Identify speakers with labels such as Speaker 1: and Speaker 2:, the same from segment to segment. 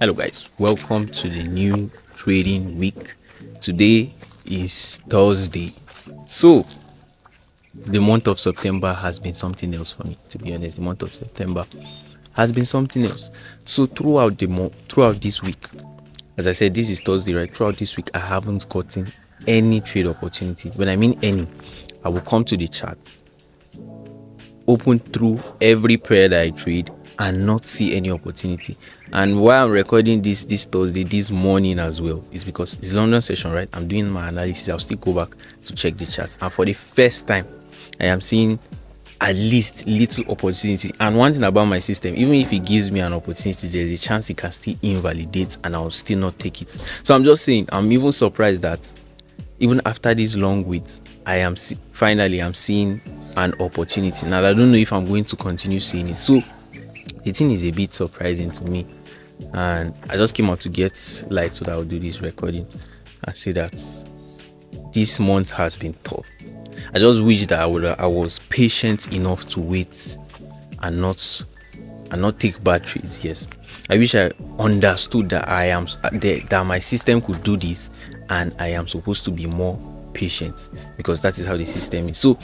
Speaker 1: Hello guys, welcome to the new trading week. Today is Thursday. So the month of September has been something else for me, to be honest. The month of September has been something else. So throughout this week, as I said, this is Thursday, right? Throughout this week, I haven't gotten any trade opportunity. When I mean any, I will come to the chart, open through every pair that I trade and not see any opportunity. And why I'm recording this Thursday, this morning as well, is because it's London session, right? I'm doing my analysis. I'll still go back to check the charts, and for the first time I am seeing at least little opportunity. And one thing about my system, even if it gives me an opportunity, there's a chance it can still invalidate and I'll still not take it. So I'm just saying, I'm even surprised that even after this long wait, finally I'm seeing an opportunity. Now I don't know if I'm going to continue seeing it. So the thing is a bit surprising to me, and I just came out to get light so that I'll do this recording and say that this month has been tough. I just wish that I was patient enough to wait and not take bad trades. Yes, I wish I understood that that my system could do this, and I am supposed to be more patient, because that is how the system is. So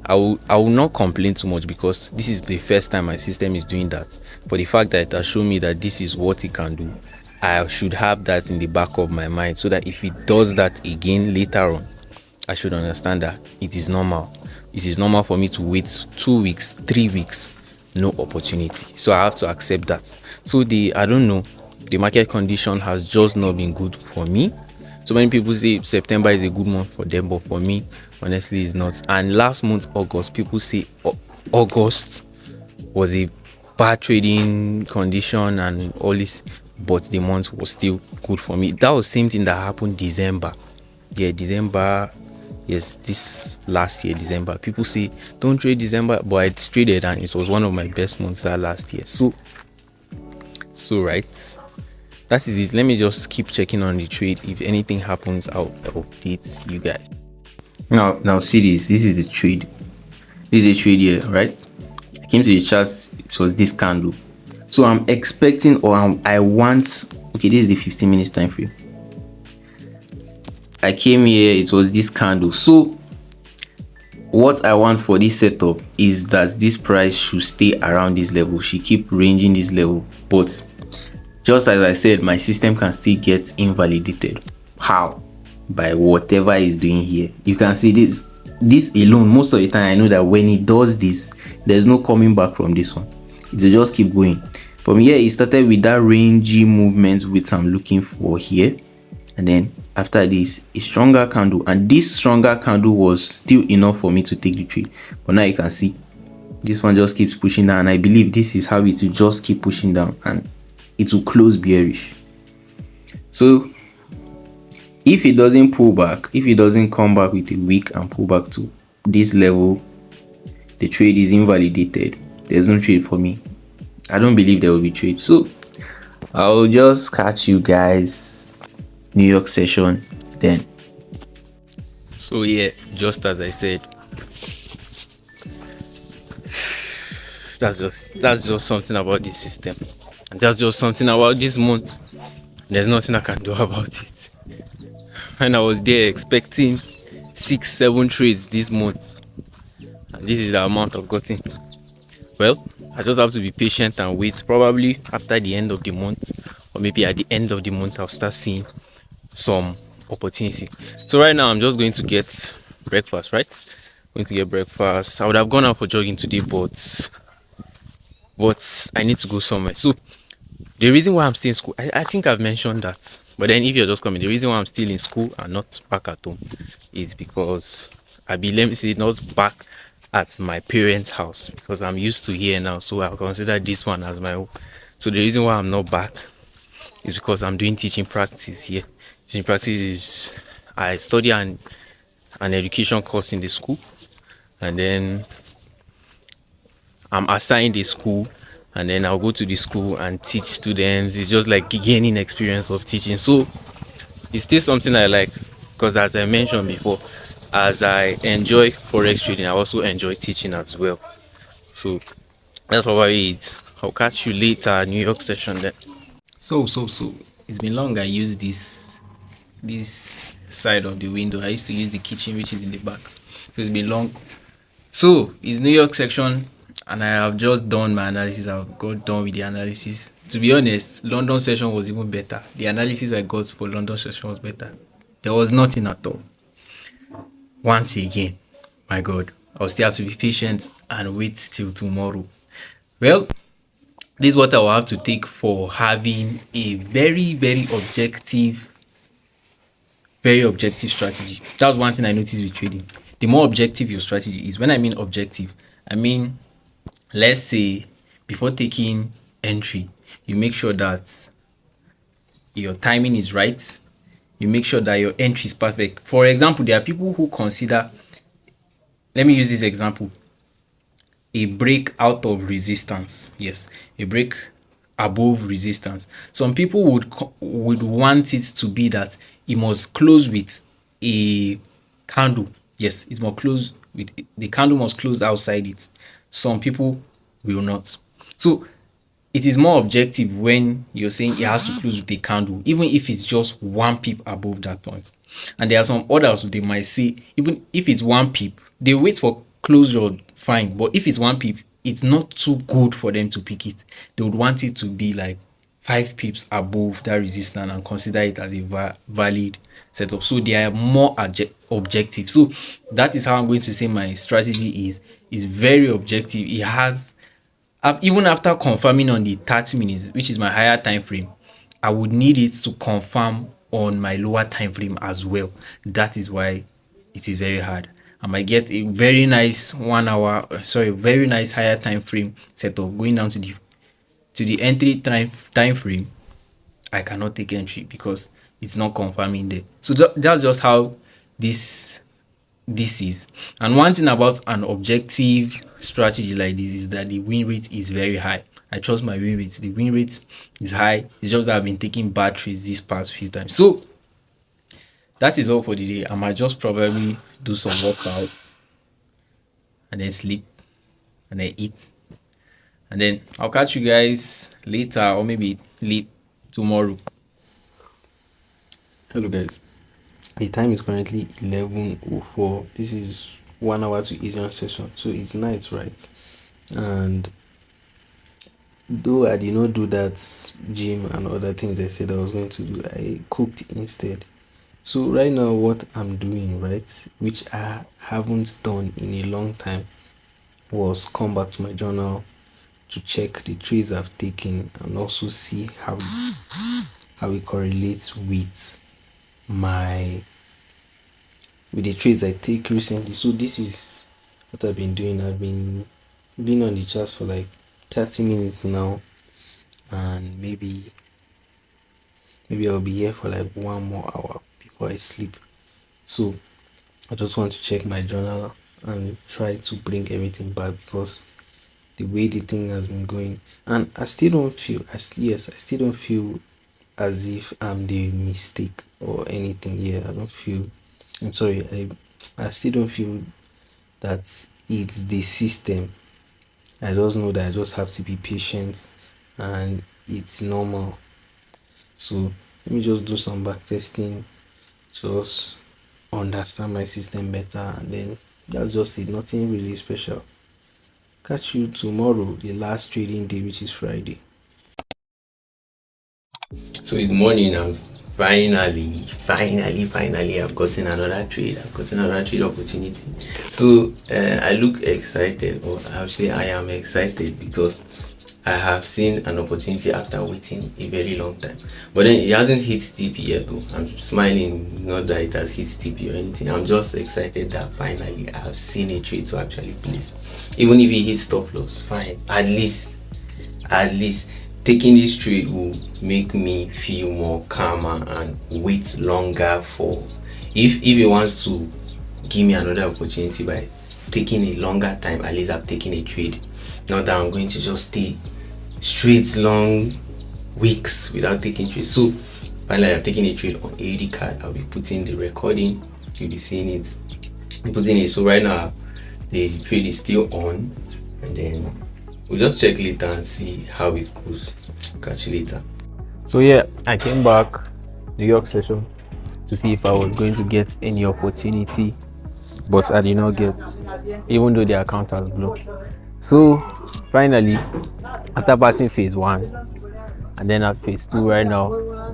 Speaker 1: I will not complain too much, because this is the first time my system is doing that. But the fact that it has shown me that this is what it can do, I should have that in the back of my mind, so that if it does that again later on, I should understand that it is normal. It is normal for me to wait 2 weeks, 3 weeks, no opportunity. So I have to accept that. So I don't know, the market condition has just not been good for me. So many people say September is a good month for them, but for me, honestly, it's not. And last month, August, people say August was a bad trading condition and all this, but the month was still good for me. That was the same thing that happened December. Yeah, December. Yes, this last year, December. People say don't trade December, but I traded and it was one of my best months that last year. So right. That is it. Let me just keep checking on the trade. If anything happens, I'll update you guys. Now see this. This is the trade. This is the trade here, right? I came to the chart. It was this candle. So I'm expecting, or I want. Okay, this is the 15 minutes time frame. I came here. It was this candle. So what I want for this setup is that this price should stay around this level. Should keep ranging this level, but just as I said, my system can still get invalidated. How? By whatever it's doing here. You can see this alone. Most of the time I know that when it does this, there's no coming back from this one. It will just keep going. From here, it started with that rangy movement which I'm looking for here, and then after this, a stronger candle, and this stronger candle was still enough for me to take the trade. But now you can see this one just keeps pushing down, and I believe this is how it will just keep pushing down and it will close bearish. So if it doesn't pull back, if it doesn't come back with a wick and pull back to this level, the trade is invalidated. There's no trade for me. I don't believe there will be trade. So I'll just catch you guys New York session then. So yeah, just as I said, that's just something about this system. And that's just something about this month. There's nothing I can do about it. And I was there expecting 6-7 trades this month, and this is the amount I've gotten. Well, I just have to be patient and wait. Probably after the end of the month, or maybe at the end of the month, I'll start seeing some opportunity. So right now I'm just going to get breakfast, right? Going to get breakfast. I would have gone out for jogging today, but I need to go somewhere. So the reason why I'm still in school, I think I've mentioned that, but then if you're just coming, the reason why I'm still in school and not back at home is because let me say, not back at my parents' house, because I'm used to here now, so I'll consider this one as my home. So the reason why I'm not back is because I'm doing teaching practice here. Teaching practice is, I study an education course in the school, and then I'm assigned a school, and then I'll go to the school and teach students. It's just like gaining experience of teaching. So it's still something I like, because as I mentioned before, as I enjoy forex trading, I also enjoy teaching as well. So that's probably it. I'll catch you later, New York session then. So it's been long I used this side of the window. I used to use the kitchen which is in the back. So it's been long. So it's New York section and I have just done my analysis. I've got done with the analysis. To be honest, London session was even better. The analysis I got for London session was better. There was nothing at all. Once again, my God, I'll still have to be patient and wait till tomorrow. Well, this is what I will have to take for having a very objective strategy. That's one thing I noticed with trading. The more objective your strategy is, when I mean objective, I mean, let's say before taking entry, you make sure that your timing is right. You make sure that your entry is perfect. For example, there are people who consider, let me use this example, a break out of resistance. Yes, a break above resistance. Some people would want it to be that it must close with a candle. Yes, it must close with, the candle must close outside it. Some people will not. So it is more objective when you're saying it has to close with a candle, even if it's just one pip above that point. And there are some others who they might say, even if it's one pip, they wait for closure, fine. But if it's one pip, it's not too good for them to pick it. They would want it to be like 5 pips above that resistance and consider it as a valid setup. So they are more objective. So that is how I'm going to say my strategy is very objective. It has, even after confirming on the 30 minutes, which is my higher time frame, I would need it to confirm on my lower time frame as well. That is why it is very hard. I might get a very nice 1 hour, very nice higher time frame setup going down to the entry time frame. I cannot take entry because it's not confirming there. So that's just how this this is. And one thing about an objective strategy like this is that the win rate is very high. I trust my win rate. The win rate is high. It's just that I've been taking bad trades these past few times. So that is all for the day. I might just probably do some workout and then sleep and then eat. And then I'll catch you guys later or maybe late tomorrow. Hello guys. The time is currently 11:04. This is 1 hour to Asian session, so it's night, right? And though I did not do that gym and other things I said I was going to do, I cooked instead. So right now, what I'm doing, right, which I haven't done in a long time, was come back to my journal to check the trades I've taken and also see how it correlates with my with the trades I take recently. So this is what I've been doing. I've been on the charts for like 30 minutes now, and maybe I'll be here for like 1 more hour before I sleep. So I just want to check my journal and try to bring everything back, because the way the thing has been going, and I still don't feel I still don't feel as if I'm the mistake or anything. I don't feel, I'm sorry, I still don't feel that it's the system. I just know that I just have to be patient and it's normal. So let me just do some back testing, just understand my system better, and then that's just it. Nothing really special. Catch you tomorrow, the last trading day, which is Friday. So it's morning and finally I've gotten another trade. I've gotten another trade opportunity. So I look excited, or I'll say I am excited, because I have seen an opportunity after waiting a very long time. But then it hasn't hit TP yet though. I'm smiling, not that it has hit TP or anything. I'm just excited that finally I have seen a trade to actually place. Even if it hits stop loss, fine. At least taking this trade will make me feel more calmer and wait longer for, if it wants to give me another opportunity by taking a longer time, at least I've taken a trade. Not that I'm going to just stay straight long weeks without taking trades. So finally I've taken a trade on AD card. I'll be putting the recording, you'll be seeing it, I'm putting it. So right now the trade is still on, and then we'll just check later and see how it goes. Catch you later. So yeah, I came back New York session to see if I was going to get any opportunity, but I did not get, even though the account has blocked. So finally, after passing phase one and then at phase two right now,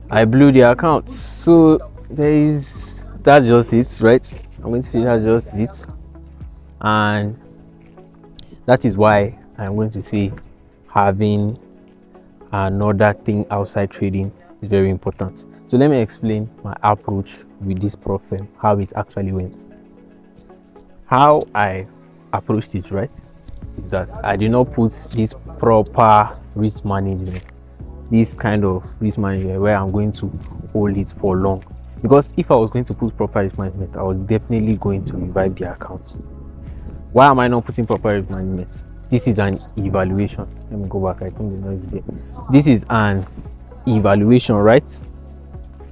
Speaker 1: I blew the account. So that's just it, right? I'm going to say that's just it, and that is why I'm going to say having another thing outside trading is very important. So let me explain my approach with this problem, how it actually went. How I approached it, right, is that I did not put this proper risk management, this kind of risk management where I'm going to hold it for long. Because if I was going to put proper risk management, I was definitely going to revive the account. Why am I not putting proper risk management? This is an evaluation. Let me go back. I think the noise is there. This is an evaluation, right?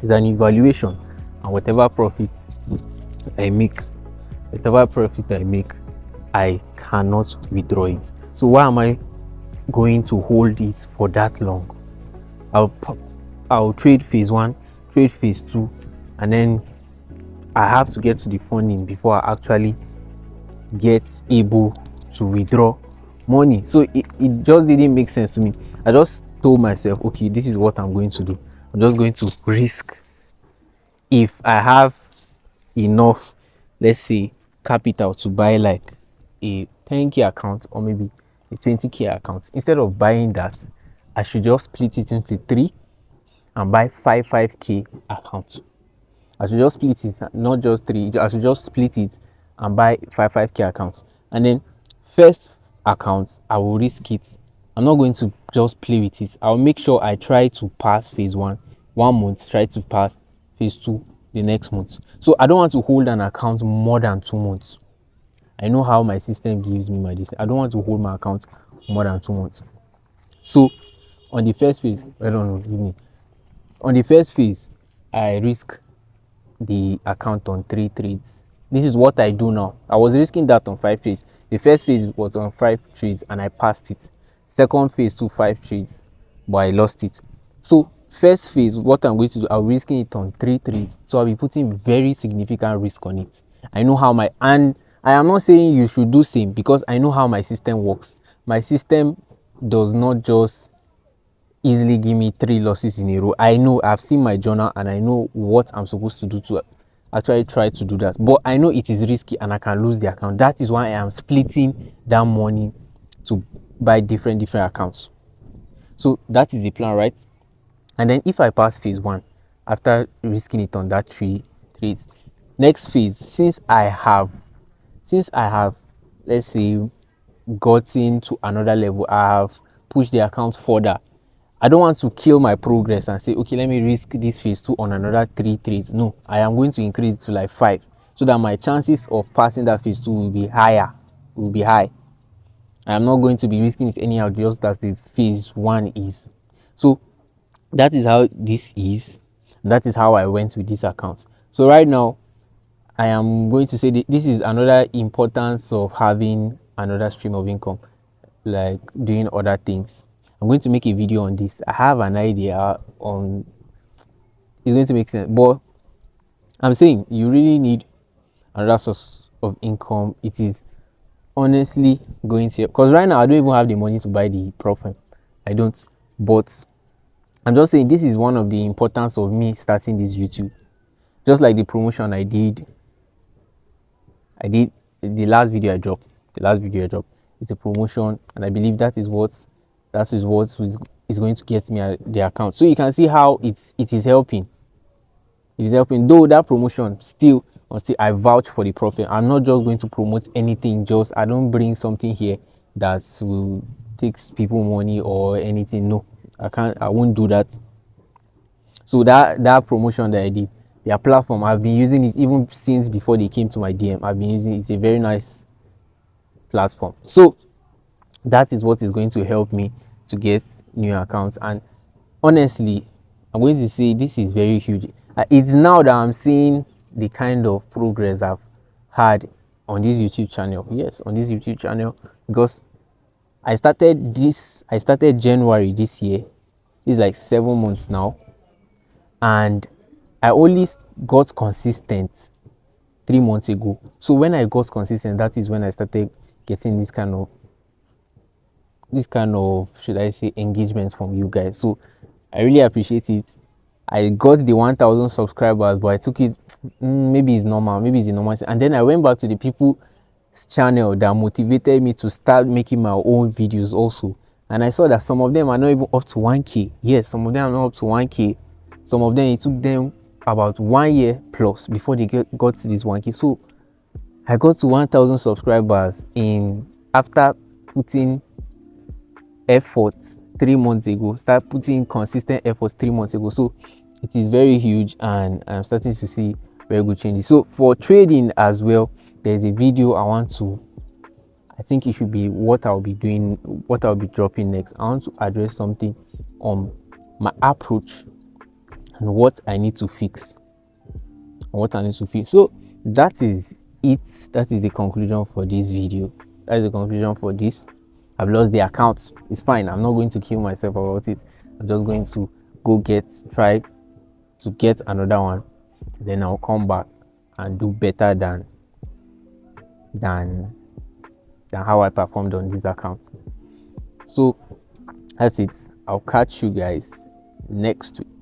Speaker 1: It's an evaluation, and whatever profit I make, I cannot withdraw it. So why am I going to hold it for that long? I'll trade phase one, trade phase two, and then I have to get to the funding before I actually get able to withdraw money. So it just didn't make sense to me. I just told myself, okay, this is what I'm going to do. I'm just going to risk. If I have enough, let's say, capital to buy like a 10k account or maybe a 20k account, instead of buying that, I should just split it into three and buy 5k accounts. I should just split it, not just three. I should just split it and buy 5k accounts. And then first account, I will risk it. I'm not going to just play with it. I'll make sure I try to pass phase one month, try to pass phase two the next month. So I don't want to hold an account more than 2 months. I know how my system gives me my distance. I don't want to hold my account more than 2 months. So on the first phase, I don't know, give me. On the first phase, I risk the account on 3 trades. This is what I do now. I was risking that on 5 trades. The first phase was on 5 trades and I passed it. Second phase to 5 trades, but I lost it. So first phase, what I'm going to do, I'm risking it on 3 trades. So I'll be putting very significant risk on it. I know how and I am not saying you should do same, because I know how my system works. My system does not just easily give me 3 losses in a row. I know, I've seen my journal and I know what I'm supposed to do to actually try to do that. But I know it is risky and I can lose the account. That is why I am splitting that money to buy different accounts. So that is the plan, right? And then if I pass phase one after risking it on that 3 trades, next phase, since I have, let's say, gotten to another level, I have pushed the account further. I don't want to kill my progress and say, okay, let me risk this phase two on another 3 trades. No, I am going to increase it to like 5, so that my chances of passing that phase two will be higher, will be high. I am not going to be risking it anyhow, just as the phase one is. So that is how this is. That is how I went with this account. So right now, I am going to say this is another importance of having another stream of income, like doing other things. I'm going to make a video on this. I have an idea on, it's going to make sense, but I'm saying you really need another source of income. It is honestly going to, because right now I don't even have the money to buy the profile. I don't. But I'm just saying this is one of the importance of me starting this YouTube. Just like the promotion I did the last video I dropped. It's a promotion, and I believe that is what is going to get me the account. So you can see how it is helping. It is helping. Though that promotion still I vouch for the profit. I'm not just going to promote anything. Just I don't bring something here that will take people money or anything. No, I won't do that. So that promotion that I did, their platform, I've been using it even since before they came to my DM. I've been using it. It's a very nice platform. So that is what is going to help me to get new accounts. And honestly, I'm going to say this is very huge. It's now that I'm seeing the kind of progress I've had on this YouTube channel. Yes, on this YouTube channel, because I started January this year,
Speaker 2: It's like 7 months now, and I only got consistent 3 months ago. So when I got consistent, that is when I started getting this kind of should I say engagements from you guys. So I really appreciate it. I got the 1,000 subscribers, but I took it, maybe it's normal, maybe it's the normal. And then I went back to the people's channel that motivated me to start making my own videos also. And I saw that some of them are not even up to 1K. Yes, some of them are not up to 1K. Some of them, it took them about 1 year plus before they got to this 1K. So I got to 1,000 subscribers in after putting effort 3 months ago. Start putting consistent efforts 3 months ago. So it is very huge, and I'm starting to see very good changes. So for trading as well, there's a video I think it should be what I'll be doing, what I'll be dropping next. I want to address something on my approach and what I need to fix. So that is it. That is the conclusion for this video. That is the conclusion for this. I've lost the account. It's fine. I'm not going to kill myself about it. I'm just going to try to get another one. Then I'll come back and do better than how I performed on this account. So that's it. I'll catch you guys next week.